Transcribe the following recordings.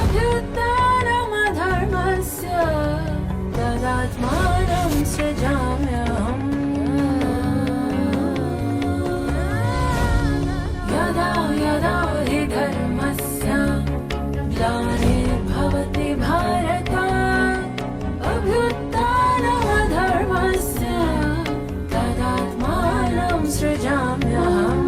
अभ्युत्थानमधर्मस्य तदात्मानं सृजाम्यहम् यदा यदा हि धर्मस्य ग्लानिर्भवति भारत अभ्युत्थानमधर्मस्य तदात्मानं सृजाम्यहम्.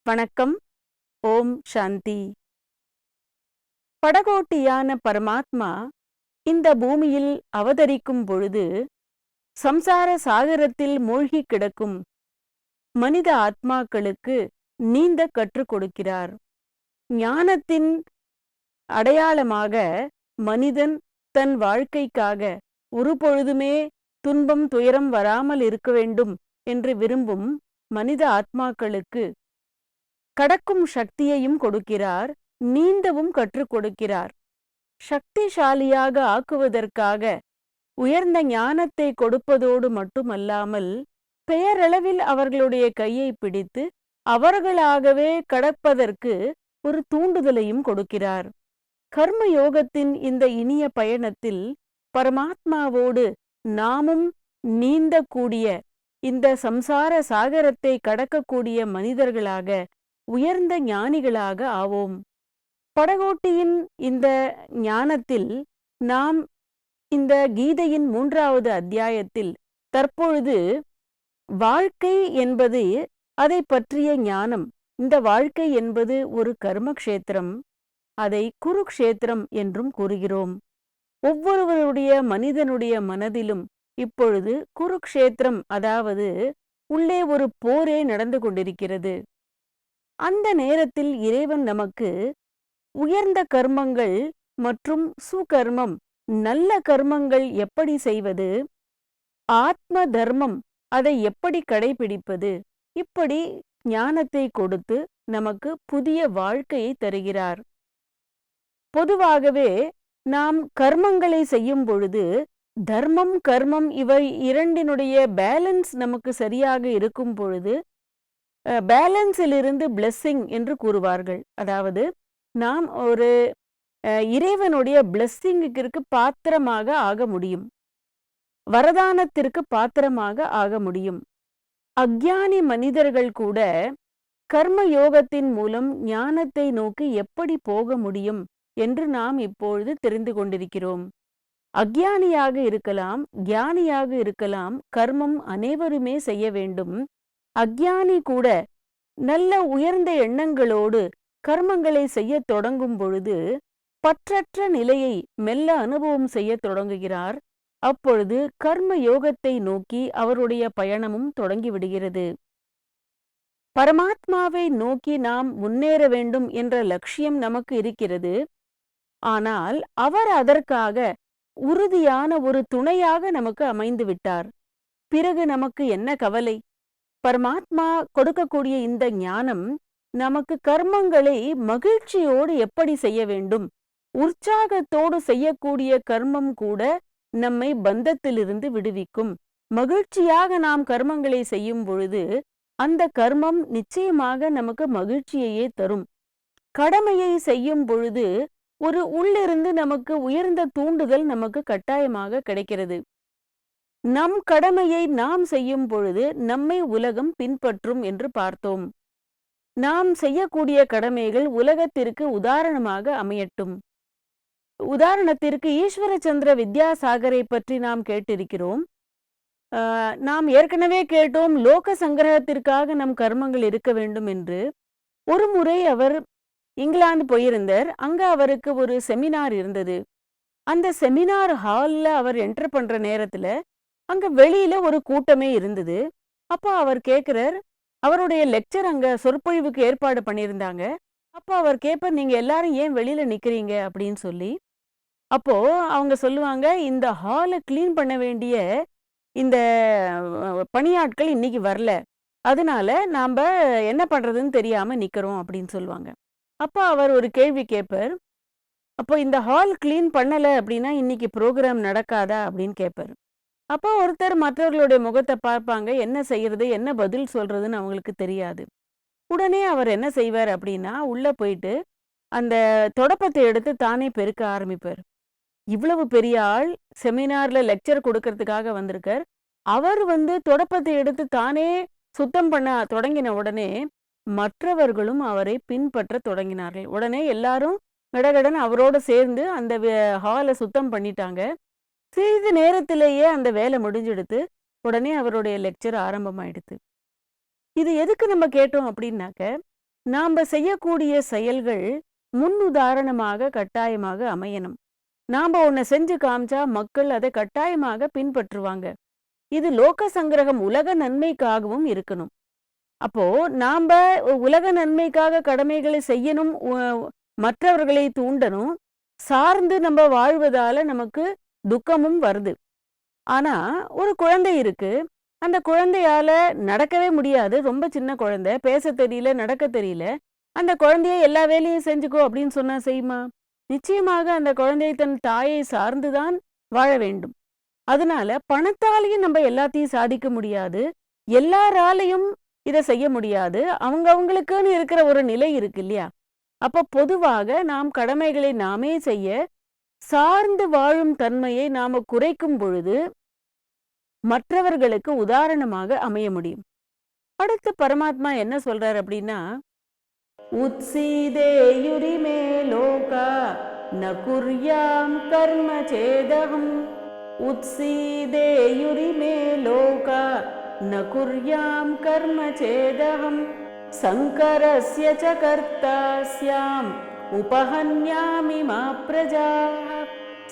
வணக்கம். ஓம் சாந்தி. படகோட்டியான பரமாத்மா இந்த பூமியில் அவதரிக்கும் பொழுது சம்சார சாகரத்தில் மூழ்கி கிடக்கும் மனித ஆத்மாக்களுக்கு நீந்த கற்றுக் கொடுக்கிறார். ஞானத்தின் அடையாளமாக மனிதன் தன் வாழ்க்கைக்காக ஒருபொழுதுமே துன்பம் துயரம் வராமல் இருக்க வேண்டும் என்று விரும்பும் மனித ஆத்மாக்களுக்கு கடக்கும் சக்தியையும் கொடுக்கிறார், நீந்தவும் கற்றுக் கொடுக்கிறார். சக்திசாலியாக ஆக்குவதற்காக உயர்ந்த ஞானத்தை கொடுப்பதோடு மட்டுமல்லாமல் பெயரளவில் அவர்களுடைய கையை பிடித்து அவர்களாகவே கடப்பதற்கு ஒரு தூண்டுதலையும் கொடுக்கிறார். கர்ம யோகத்தின் இந்த இனிய பயணத்தில் பரமாத்மாவோடு நாமும் நீந்தக்கூடிய, இந்த சம்சார சாகரத்தை கடக்கக்கூடிய மனிதர்களாக, உயர்ந்த ஞானிகளாக ஆவோம். படகோட்டியின் இந்த ஞானத்தில் நாம் இந்த கீதையின் 3வது அத்தியாயத்தில் தற்பொழுது வாழ்க்கை என்பது, அதை பற்றிய ஞானம், இந்த வாழ்க்கை என்பது ஒரு கர்மக்ஷேத்திரம், அதை குருக்ஷேத்திரம் என்றும் கூறுகிறோம். ஒவ்வொருவருடைய மனிதனுடைய மனதிலும் இப்பொழுது குருக்ஷேத்திரம், அதாவது உள்ளே ஒரு போரே நடந்து கொண்டிருக்கிறது. அந்த நேரத்தில் இறைவன் நமக்கு உயர்ந்த கர்மங்கள் மற்றும் சுகர்மம், நல்ல கர்மங்கள் எப்படி செய்வது, ஆத்ம தர்மம் அதை எப்படி கடைபிடிப்பது, இப்படி ஞானத்தை கொடுத்து நமக்கு புதிய வாழ்க்கையை தருகிறார். பொதுவாகவே நாம் கர்மங்களை செய்யும் பொழுது தர்மம் கர்மம் இவை இரண்டினுடைய பேலன்ஸ் நமக்கு சரியாக இருக்கும் பொழுது பேலன்ஸிலிருந்து பிளெஸ்ஸிங் என்று கூறுவார்கள். அதாவது நாம் ஒரு இறைவனுடைய பிளெஸ்ஸிங்குக்கு பாத்திரமாக ஆக முடியும், வரதானத்திற்கு பாத்திரமாக ஆக முடியும். அஞ்ஞானி மனிதர்கள் கூட கர்ம யோகத்தின் மூலம் ஞானத்தை நோக்கி எப்படி போக முடியும் என்று நாம் இப்பொழுது தெரிந்து கொண்டிருக்கிறோம். அஞ்ஞானியாக இருக்கலாம், ஞானியாக இருக்கலாம், கர்மம் அனைவருமே செய்ய வேண்டும். அஞ்ஞானி கூட நல்ல உயர்ந்த எண்ணங்களோடு கர்மங்களை செய்ய தொடங்கும் பொழுது பற்றற்ற நிலையை மெல்ல அனுபவம் செய்ய தொடங்குகிறார். அப்பொழுது கர்ம யோகத்தை நோக்கி அவருடைய பயணமும் தொடங்கிவிடுகிறது. பரமாத்மாவை நோக்கி நாம் முன்னேற வேண்டும் என்ற லட்சியம் நமக்கு இருக்கிறது. ஆனால் அவர் அதற்காக உறுதியான ஒரு துணையாக நமக்கு அமைந்து விட்டார். பிறகு நமக்கு என்ன கவலை? பரமாத்மா கொடுக்கக்கூடிய இந்த ஞானம் நமக்கு கர்மங்களை மகிழ்ச்சியோடு எப்படி செய்ய வேண்டும், உற்சாகத்தோடு செய்யக்கூடிய கர்மம் கூட நம்மை பந்தத்திலிருந்து விடுவிக்கும். மகிழ்ச்சியாக நாம் கர்மங்களை செய்யும் பொழுது அந்த கர்மம் நிச்சயமாக நமக்கு மகிழ்ச்சியையே தரும். கடமையை செய்யும் பொழுது ஒரு உள்ளிருந்து நமக்கு உயர்ந்த தூண்டுதல் நமக்கு கட்டாயமாக கிடைக்கிறது. நம் கடமையை நாம் செய்யும் பொழுது நம்மை உலகம் பின்பற்றும் என்று பார்த்தோம். நாம் செய்யக்கூடிய கடமைகள் உலகத்திற்கு உதாரணமாக அமையட்டும். உதாரணத்திற்கு ஈஸ்வரச்சந்திர வித்யாசாகரை பற்றி நாம் கேட்டிருக்கிறோம். நாம் ஏற்கனவே கேட்டோம், லோக சங்கிரகத்திற்காக நம் கர்மங்கள் இருக்க வேண்டும் என்று. ஒரு முறை அவர் இங்கிலாந்து போயிருந்தார். அங்க அவருக்கு ஒரு செமினார் இருந்தது. அந்த செமினார் ஹால்ல அவர் என்டர் பண்ற நேரத்துல அங்க வெளியில ஒரு கூட்டமே இருந்தது. அப்போ அவர் கேட்கிறார், அவருடைய லெக்சர் அங்க சொற்பொழிவுக்கு ஏற்பாடு பண்ணியிருந்தாங்க. அப்போ அவர் கேட்பார், நீங்க எல்லாரும் ஏன் வெளியில நிக்கிறீங்க அப்படின்னு சொல்லி. அப்போ அவங்க சொல்லுவாங்க, இந்த ஹாலை கிளீன் பண்ண வேண்டிய இந்த பணியாட்கள் இன்னைக்கு வரல, அதனால நாம என்ன பண்றதுன்னு தெரியாம நிக்கிறோம் அப்படின்னு சொல்லுவாங்க. அப்போ அவர் ஒரு கேள்வி கேட்பார், அப்போ இந்த ஹால் கிளீன் பண்ணல அப்படின்னா இன்னைக்கு ப்ரோக்ராம் நடக்காதா அப்படின்னு கேட்பாரு. அப்போ ஒருத்தர் மற்றவர்களுடைய முகத்தை பார்ப்பாங்க, என்ன செய்யறது, என்ன பதில் சொல்றதுன்னு அவங்களுக்கு தெரியாது. உடனே அவர் என்ன செய்வார் அப்படின்னா, உள்ள போயிட்டு அந்த தொடப்பத்தை எடுத்து தானே பெருக்க ஆரம்பிப்பார். இவ்வளவு பெரிய ஆள் செமினார்ல லெக்சர் கொடுக்கறதுக்காக வந்திருக்கார். அவர் தொடப்பத்தை எடுத்து தானே சுத்தம் பண்ண தொடங்கின உடனே மற்றவர்களும் அவரை பின்பற்ற தொடங்கினார்கள். உடனே எல்லாரும் கடகடன்னு அவரோட சேர்ந்து அந்த ஹாலை சுத்தம் பண்ணிட்டாங்க. சிறிது நேரத்திலேயே அந்த வேலை முடிஞ்செடுத்து உடனே அவருடைய லெக்சர் ஆரம்பமாயிடுது. இது எதுக்கு நம்ம கேட்டோம் அப்படின்னாக்க, நாம செய்யக்கூடிய செயல்கள் முன் உதாரணமாக கட்டாயமாக அமையணும். நாம ஒன்ன செஞ்சு காமிச்சா மக்கள் அதை கட்டாயமாக பின்பற்றுவாங்க. இது லோக சங்கிரகம், உலக நன்மைக்காகவும் இருக்கணும். அப்போ நாம உலக நன்மைக்காக கடமைகளை செய்யணும், மற்றவர்களை தூண்டணும். சார்ந்து நம்ம வாழ்வதால நமக்கு துக்கமும் வருது. ஆனா ஒரு குழந்தை இருக்கு, அந்த குழந்தையால நடக்கவே முடியாது. ரொம்ப சின்ன குழந்தை, பேச தெரியல, நடக்க தெரியல. அந்த குழந்தைய எல்லா வேலையும் செஞ்சுக்கோ அப்படின்னு சொன்னா செய்யுமா? நிச்சயமாக அந்த குழந்தை தன் தாயை சார்ந்துதான் வாழ வேண்டும். அதனால பணத்தாலையும் நம்ம எல்லாத்தையும் சாதிக்க முடியாது, எல்லாராலையும் இதை செய்ய முடியாது. அவங்களுக்குன்னு இருக்கிற ஒரு நிலை இருக்கு இல்லையா? அப்ப பொதுவாக நாம் கடமைகளை நாமே செய்ய சார்ந்து வாழும் தன்மையை நாம குறைக்கும் பொழுது மற்றவர்களுக்கு உதாரணமாக அமைய முடியும். அடுத்து பரமாத்மா என்ன சொல்றார் அப்படின்னா, உத்சீதேயுரிமே லோகா ந குர்யாம் கர்ம சேதகம். உத்சீதேயுரிமே லோகா ந குர்யாம் கர்ம சேதகம். சங்கரஸ்ய ச கர்த்தா ஸ்யாம் உபஹன்யாமி மா பிரஜாः.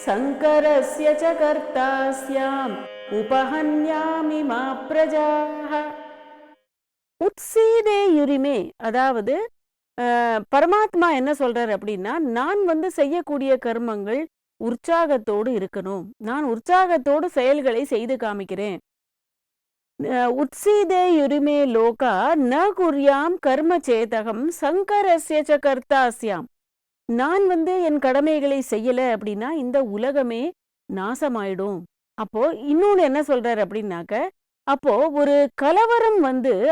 சங்கரஸ்ய ச கர்த்தா ஸ்யாம் உபஹன்யாமி மா பிரஜாः. உத்சீதேயுரிமே, அதாவது பரமாத்மா என்ன சொல்றாரு அப்படின்னா, நான் செய்யக்கூடிய கர்மங்கள் உற்சாகத்தோடு இருக்கணும். நான் உற்சாகத்தோடு செயல்களை செய்து காமிக்கிறேன். உத்சீதேயுரிமே லோகா ந குர்யாம் கர்ம சேதகம் சங்கரஸ்ய ச கர்த்தாஸ்யாம். நான் என் கடமைகளை செய்யல அப்படின்னா இந்த உலகமே நாசமாயிடும். அப்போ இன்னொன்னு என்ன சொல்றாரு அப்படின்னாக்க, அப்போ ஒரு கலவரம்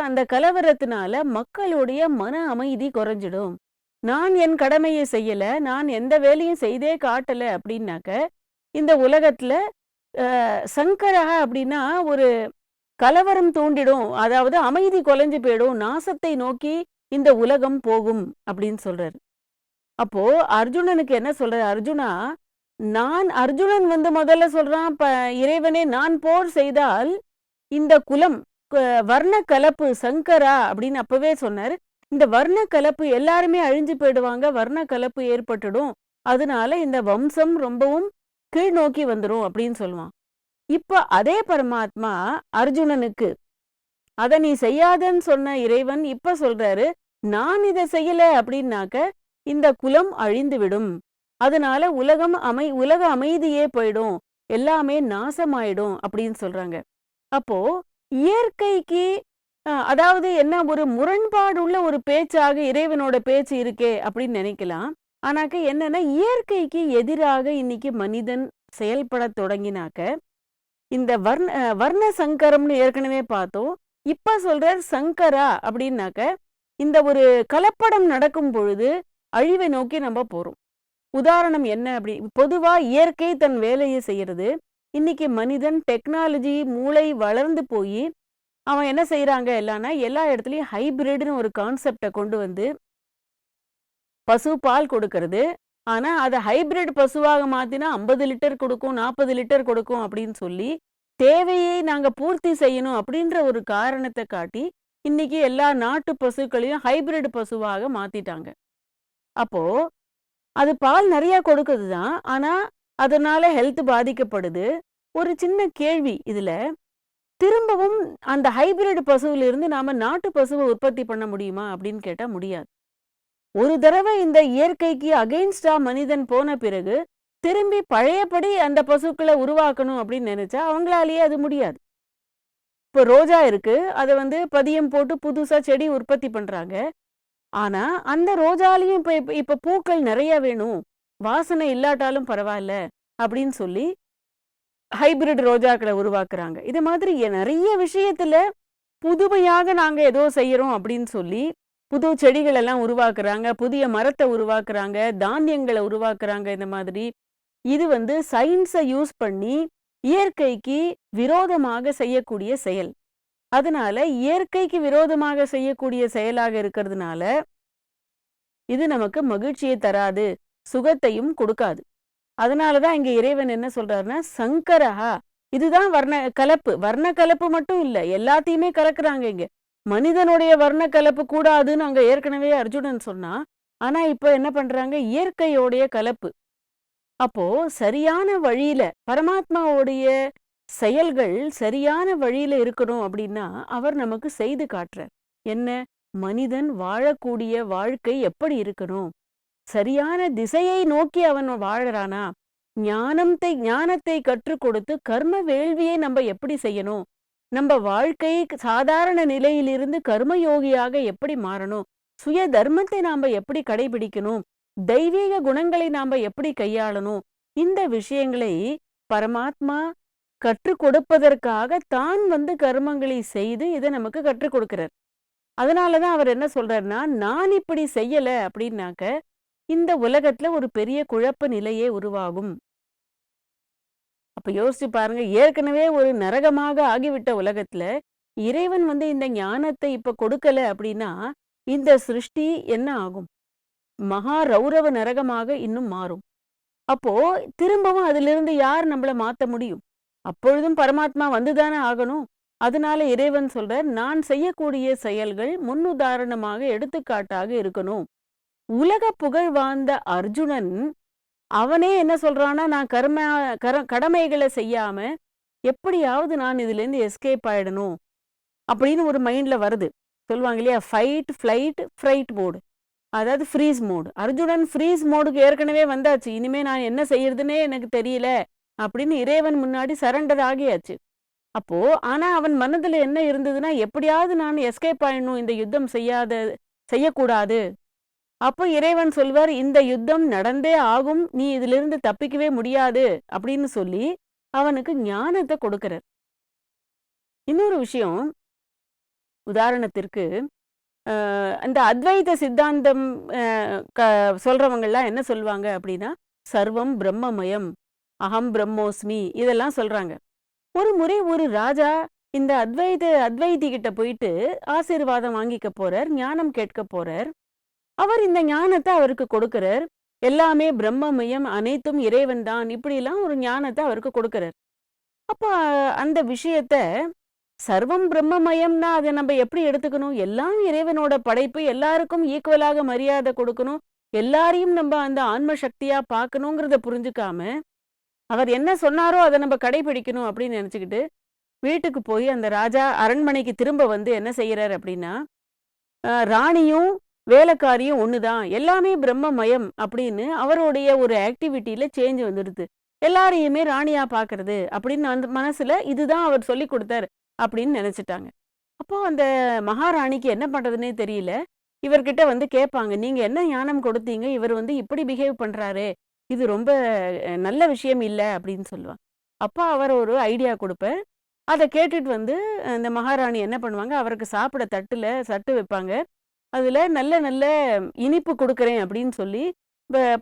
அந்த கலவரத்தினால மக்களுடைய மன அமைதி குறைஞ்சிடும். நான் என் கடமையை செய்யல, நான் எந்த வேலையும் செய்தே காட்டல அப்படின்னாக்க இந்த உலகத்துல சங்கரக அப்படின்னா ஒரு கலவரம் தூண்டிடும், அதாவது அமைதி குலைஞ்சு போயிடும், நாசத்தை நோக்கி இந்த உலகம் போகும் அப்படின்னு சொல்றாரு. அப்போ அர்ஜுனனுக்கு என்ன சொல்றாரு, அர்ஜுனா அர்ஜுனன் முதல்ல சொல்றான், இறைவனே நான் போர் செய்தால் இந்த குலம் வர்ண கலப்பு சங்கரா அப்படின்னு அப்பவே சொன்னார். இந்த வர்ண கலப்பு எல்லாருமே அழிஞ்சு போயிடுவாங்க, வர்ண கலப்பு ஏற்பட்டுடும், அதனால இந்த வம்சம் ரொம்பவும் கீழ் நோக்கி வந்துடும் அப்படின்னு சொல்லுவான். இப்ப அதே பரமாத்மா அர்ஜுனனுக்கு அத நீ செய்யாதன்னு சொன்ன இறைவன் இப்ப சொல்றாரு, நான் இதை செய்யல அப்படின்னாக்க இந்த குலம் அழிந்து விடும், அதனால உலக அமைதியே போயிடும், எல்லாமே நாசமாயிடும் அப்படின்னு சொல்றாங்க. அப்போ இயற்கைக்கு அதாவது என்ன ஒரு முரண்பாடு உள்ள ஒரு பேச்சாக இறைவனோட பேச்சு இருக்கே அப்படின்னு நினைக்கலாம். ஆனாக்க என்னன்னா, இயற்கைக்கு எதிராக இன்னைக்கு மனிதன் செயல்பட தொடங்கினாக்க இந்த வர்ண சங்கரம்னு ஏற்கனவே பார்த்தோம். இப்ப சொல்ற சங்கரா அப்படின்னாக்க இந்த ஒரு கலப்படம் நடக்கும் பொழுது அழிவை நோக்கி நம்ம போறோம். உதாரணம் என்ன அப்படி, பொதுவா இயற்கை தன் வேலையை செய்யறது. இன்னைக்கு மனிதன் டெக்னாலஜி மூளை வளர்ந்து போய் அவன் என்ன செய்யறாங்க எல்லாம்னா, எல்லா இடத்துலயும் ஹைபிரிட்னு ஒரு கான்செப்டை கொண்டு பசு பால் கொடுக்கறது. ஆனா அதை ஹைபிரிட் பசுவாக மாத்தினா 50 லிட்டர் கொடுக்கும், 40 லிட்டர் கொடுக்கும் அப்படின்னு சொல்லி தேவையை நாங்க பூர்த்தி செய்யணும் அப்படின்ற ஒரு காரணத்தை காட்டி இன்னைக்கு எல்லா நாட்டு பசுக்களையும் ஹைபிரிட் பசுவாக மாத்திட்டாங்க. அப்போ அது பால் நிறைய கொடுக்குதுதான், ஆனா அதனால ஹெல்த் பாதிக்கப்படுது. ஒரு சின்ன கேள்வி இதுல, திரும்பவும் அந்த ஹைபிரிட் பசுவிலிருந்து நாம நாட்டு பசுவை உற்பத்தி பண்ண முடியுமா அப்படின்னு கேட்டா முடியாது. ஒரு தடவை இந்த இயற்கைக்கு அகெயின்ஸ்டா மனிதன் போன பிறகு திரும்பி பழையபடி அந்த பசுக்களை உருவாக்கணும் அப்படின்னு நினைச்சா அவங்களாலேயே அது முடியாது. இப்போ ரோஜா இருக்கு, அதை பதியம் போட்டு புதுசா செடி உற்பத்தி பண்றாங்க. ஆனா அந்த ரோஜாலையும் இப்ப பூக்கள் நிறைய வேணும், வாசனை இல்லாட்டாலும் பரவாயில்ல அப்படின்னு சொல்லி ஹைபிரிட் ரோஜாக்களை உருவாக்குறாங்க. இது மாதிரி நிறைய விஷயத்துல புதுமையாக நாங்க ஏதோ செய்யறோம் அப்படின்னு சொல்லி புது செடிகள் எல்லாம் உருவாக்குறாங்க, புதிய மரத்தை உருவாக்குறாங்க, தானியங்களை உருவாக்குறாங்க. இந்த மாதிரி இது சயின்ஸை யூஸ் பண்ணி இயற்கைக்கு விரோதமாக செய்யக்கூடிய செயல். அதனால இயற்கைக்கு விரோதமாக செய்யக்கூடிய செயலாக இருக்கிறதுனால இது நமக்கு மகிழ்ச்சியை தராது, சுகத்தையும் கொடுக்காது. அதனாலதான் இங்க இறைவன் என்ன சொல்றாருன்னா சங்கரஹா, இதுதான் வர்ண கலப்பு. வர்ண கலப்பு மட்டும் இல்ல, எல்லாத்தையுமே கலக்குறாங்க இங்க. மனிதனுடைய வர்ண கலப்பு கூடாதுன்னு அங்க ஏற்கனவே அர்ஜுனன் சொன்னா, ஆனா இப்ப என்ன பண்றாங்க, இயற்கையோடைய கலப்பு. அப்போ சரியான வழியில பரமாத்மாவுடைய செயல்கள் சரியான வழியில இருக்கணும் அப்படின்னா அவர் நமக்கு செய்து காட்டுறார். என்ன, மனிதன் வாழக்கூடிய வாழ்க்கை எப்படி இருக்கணும், சரியான திசையை நோக்கி அவன் வாழறானா, ஞானத்தை கற்றுக் கொடுத்து கர்ம வேள்வியை நம்ம எப்படி செய்யணும், நம்ம வாழ்க்கை சாதாரண நிலையிலிருந்து கர்மயோகியாக எப்படி மாறணும், சுய தர்மத்தை நாம எப்படி கடைபிடிக்கணும், தெய்வீக குணங்களை நாம எப்படி கையாளணும், இந்த விஷயங்களை பரமாத்மா கற்றுக் கொடுப்பதற்காக தான் கர்மங்களை செய்து இதை நமக்கு கற்றுக் கொடுக்கிறார். அதனாலதான் அவர் என்ன சொல்றாருன்னா, நான் இப்படி செய்யல அப்படின்னாக்க இந்த உலகத்துல ஒரு பெரிய குழப்ப நிலையே உருவாகும். அப்ப யோசிச்சு பாருங்க, ஏற்கனவே ஒரு நரகமாக ஆகிவிட்ட உலகத்துல இறைவன் இந்த ஞானத்தை இப்ப கொடுக்கல அப்படின்னா இந்த சிருஷ்டி என்ன ஆகும், மகா ரௌரவ நரகமாக இன்னும் மாறும். அப்போ திரும்பவும் அதிலிருந்து யார் நம்மள மாத்த முடியும்? அப்பொழுதும் பரமாத்மா வந்துதானே ஆகணும். அதனால இறைவன் சொல்றார், நான் செய்யக்கூடிய செயல்கள் முன்னுதாரணமாக எடுத்துக்காட்டாக இருக்கணும். உலக புகழ் வாழ்ந்த அர்ஜுனன் அவனே என்ன சொல்றான்னா, நான் கடமைகளை செய்யாம எப்படியாவது நான் இதுல இருந்து எஸ்கேப் ஆயிடணும் அப்படின்னு ஒரு மைண்ட்ல வருது. சொல்லுவாங்க இல்லையா, ஃபைட் ஃபிளைட் ஃப்ரைட் மோடு, அதாவது ஃப்ரீஸ் மோடு. அர்ஜுனன் ஃப்ரீஸ் மோடுக்கு ஏற்கனவே வந்தாச்சு. இனிமே நான் என்ன செய்யறதுன்னே எனக்கு தெரியல அப்படின்னு இறைவன் முன்னாடி சரண்டர் ஆகியாச்சு. அப்போ ஆனா அவன் மனதுல என்ன இருந்ததுன்னா, எப்படியாவது நான் எஸ்கேப் ஆயிடணும், இந்த யுத்தம் செய்யக்கூடாது. அப்போ இறைவன் சொல்வார், இந்த யுத்தம் நடந்தே ஆகும், நீ இதுல இருந்து தப்பிக்கவே முடியாது அப்படின்னு சொல்லி அவனுக்கு ஞானத்தை கொடுக்கிறார். இன்னொரு விஷயம், உதாரணத்திற்கு அந்த அத்வைத சித்தாந்தம் சொல்றவங்கெல்லாம் என்ன சொல்லுவாங்க அப்படின்னா, சர்வம் பிரம்மமயம், அகம் பிரம்மோஸ்மி, இதெல்லாம் சொல்றாங்க. ஒரு முறை ஒரு ராஜா இந்த அத்வைதி கிட்ட போயிட்டு ஆசீர்வாதம் வாங்கிக்க போறார், ஞானம் கேட்க போறார். அவர் இந்த ஞானத்தை அவருக்கு கொடுக்கிறார். எல்லாமே பிரம்மமயம், அனைத்தும் இறைவன் தான், இப்படிலாம் ஒரு ஞானத்தை அவருக்கு கொடுக்கிறார். அப்ப அந்த விஷயத்த சர்வம் பிரம்மமயம்னா அதை நம்ம எப்படி எடுத்துக்கணும், எல்லாம் இறைவனோட படைப்பு, எல்லாருக்கும் ஈக்குவலாக மரியாதை கொடுக்கணும், எல்லாரையும் நம்ம அந்த ஆன்ம சக்தியா பார்க்கணுங்கிறத புரிஞ்சுக்காம அவர் என்ன சொன்னாரோ அதை நம்ம கடைபிடிக்கணும் அப்படின்னு நினைச்சுக்கிட்டு வீட்டுக்கு போய் அந்த ராஜா அரண்மனைக்கு திரும்ப என்ன செய்யறார் அப்படின்னா, ராணியும் வேலைக்காரியும் ஒண்ணுதான், எல்லாமே பிரம்மமயம் அப்படின்னு அவருடைய ஒரு ஆக்டிவிட்டியில சேஞ்ச் வந்துடுது. எல்லாரையுமே ராணியா பாக்குறது அப்படின்னு அந்த மனசுல இதுதான் அவர் சொல்லி கொடுத்தார் அப்படின்னு நினைச்சிட்டாங்க. அப்போ அந்த மகாராணிக்கு என்ன பண்றதுன்னே தெரியல. இவர்கிட்ட கேட்பாங்க, நீங்க என்ன ஞானம் கொடுத்தீங்க, இவர் இப்படி பிஹேவ் பண்றாரு, இது ரொம்ப நல்ல விஷயம் இல்லை அப்படின்னு சொல்லுவாங்க. அப்போ அவர் ஒரு ஐடியா கொடுப்பார். அதை கேட்டுட்டு அந்த மகாராணி என்ன பண்ணுவாங்க, அவருக்கு சாப்பிட சட்டு வைப்பாங்க. அதுல நல்ல நல்ல இனிப்பு கொடுக்குறேன் அப்படின்னு சொல்லி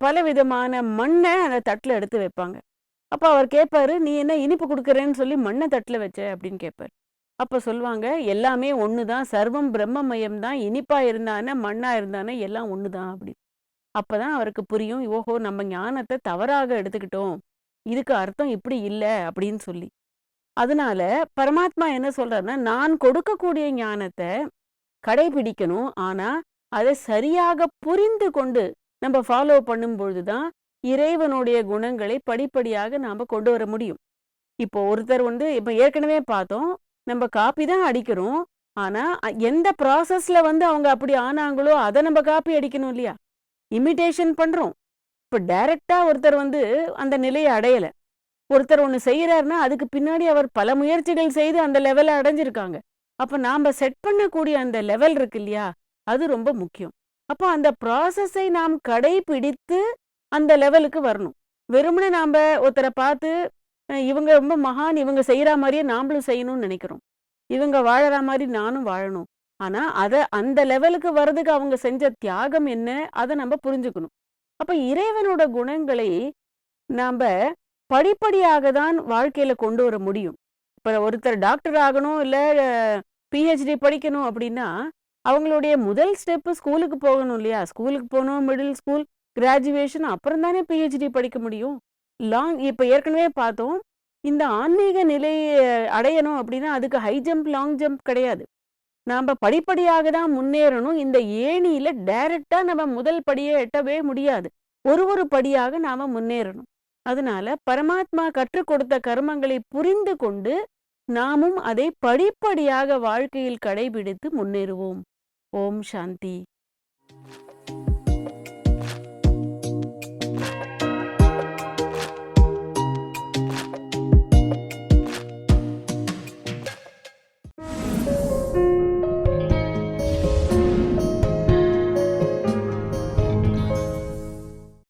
பல விதமான மண்ணை அந்த தட்டுல எடுத்து வைப்பாங்க. அப்போ அவர் கேட்பாரு, நீ என்ன இனிப்பு கொடுக்குறேன்னு சொல்லி மண்ணை தட்டுல வச்ச அப்படின்னு கேட்பாரு. அப்ப சொல்லுவாங்க, எல்லாமே ஒண்ணுதான், சர்வம் பிரம்மமயம் தான், இனிப்பா இருந்தானே மண்ணா இருந்தானே எல்லாம் ஒண்ணுதான் அப்படி. அப்பதான் அவருக்கு புரியும், ஓஹோ நம்ம ஞானத்தை தவறாக எடுத்துக்கிட்டோம், இதுக்கு அர்த்தம் இப்படி இல்லை அப்படின்னு சொல்லி. அதனால பரமாத்மா என்ன சொல்றாருன்னா, நான் கொடுக்கக்கூடிய ஞானத்தை கடைபிடிக்கணும், ஆனா அதை சரியாக புரிந்து கொண்டு நம்ம ஃபாலோ பண்ணும் பொழுதுதான் இறைவனுடைய குணங்களை படிப்படியாக நாம கொண்டு வர முடியும். இப்போ ஒருத்தர் இப்ப ஏற்கனவே பார்த்தோம், நம்ம காப்பி தான் அடிக்கிறோம், ஆனா எந்த ப்ராசஸ்ல அவங்க அப்படி ஆனாங்களோ அதை நம்ம காப்பி அடிக்கணும் இல்லையா, இமிடேஷன் பண்றோம். இப்ப டைரக்டா ஒருத்தர் அந்த நிலையை அடையல, ஒருத்தர் ஒண்ணு செய்யறாருன்னா அதுக்கு பின்னாடி அவர் பல முயற்சிகள் செய்து அந்த லெவலை அடைஞ்சிருக்காங்க. அப்ப நாம செட் பண்ணக்கூடிய அந்த லெவல் இருக்கு இல்லையா, அது ரொம்ப முக்கியம். அப்போ அந்த ப்ராசஸை நாம் கடைபிடித்து அந்த லெவலுக்கு வரணும். வெறுமனே நாம ஒருத்தரை பார்த்து இவங்க ரொம்ப மகான், இவங்க செய்யற மாதிரியே நாமளும் செய்யணும்னு நினைக்கிறோம். இவங்க வாழற மாதிரி நானும் வாழணும். ஆனா அந்த லெவலுக்கு வர்றதுக்கு அவங்க செஞ்ச தியாகம் என்ன, அதை நம்ம புரிஞ்சுக்கணும். அப்ப இறைவனோட குணங்களை நாம படிப்படியாக தான் வாழ்க்கையில கொண்டு வர முடியும். இப்ப ஒருத்தர் டாக்டர் ஆகணும், இல்ல பிஹெச்டி படிக்கணும் அப்படின்னா அவங்களுடைய முதல் ஸ்டெப் ஸ்கூலுக்கு போகணும் இல்லையா? ஸ்கூலுக்கு போகணும், மிடில் ஸ்கூல், கிராஜுவேஷன், அப்புறம் தானே பிஹெச்டி படிக்க முடியும். இப்ப ஏற்கனவே பார்த்தோம், இந்த ஆன்மீக நிலையை அடையணும் அப்படின்னா அதுக்கு ஹை ஜம்ப், லாங் ஜம்ப் கிடையாது. நாம படிப்படியாக தான் முன்னேறணும். இந்த ஏணியில டைரக்டா நம்ம முதல் படியை எட்டவே முடியாது. ஒரு படியாக நாம முன்னேறணும். அதனால பரமாத்மா கற்றுக் கொடுத்த கர்மங்களை புரிந்து கொண்டு நாமும் அதை படிப்படியாக வாழ்க்கையில் கடைபிடித்து முன்னேறுவோம். ஓம் சாந்தி.